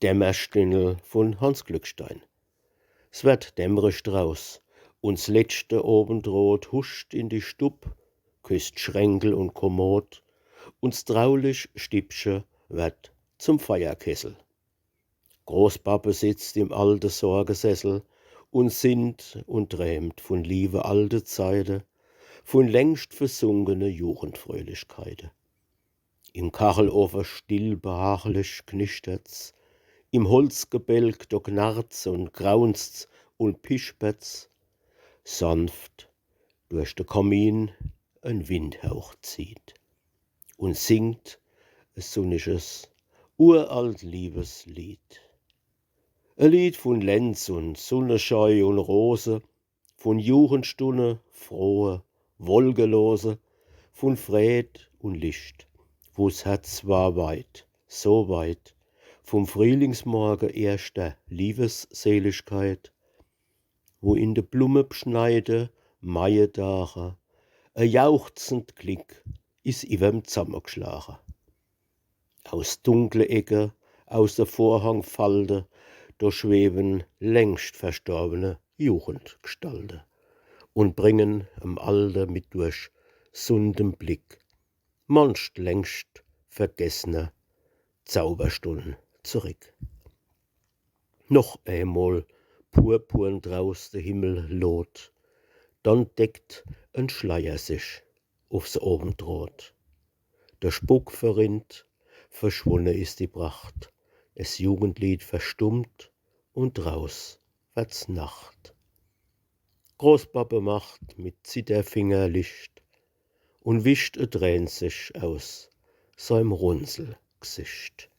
Dämmerstündel von Hans Glückstein. S wird dämmerig draus, und s letzte Abendrot huscht in die Stub, küsst Schränkel und Kommod, und s traulich Stippche wird zum Feierkessel. Großpappe sitzt im alten Sorgesessel und sinnt und träumt von liebe alte Zeiten, von längst versunkene Jugendfröhlichkeiten. Im Kachelofen still behaglich knistert's, im Holzgebälk da knarrt's und graunzt's und pispet's, sanft durch den Kamin ein Windhauch zieht und singt ein sonniges, uralt Liebeslied. Ein Lied von Lenz und Sonnenschein und Rose, von Jugendstunde, frohe, wolkenlose, von Fred und Licht, wo's Herz war weit, so weit, vom Frühlingsmorgen erster Liebesseligkeit, wo in de Blume bschneide Maiendache ein jauchzend Klick is iwem zammergeschlagen. Aus dunkle Ecke, aus der Vorhangfalte, da schweben längst verstorbene Jugendgestalten und bringen am Alter mit durch sundem Blick manch längst vergessene Zauberstunden zurück. Noch einmal purpurn draus der Himmel lot, dann deckt ein Schleier sich aufs Abendrot. Der Spuk verrinnt, verschwunden ist die Pracht, das Jugendlied verstummt und draus wird's Nacht. Großpappe macht mit Zitterfinger Licht und wischt Trän sich aus seinem Runzelgesicht.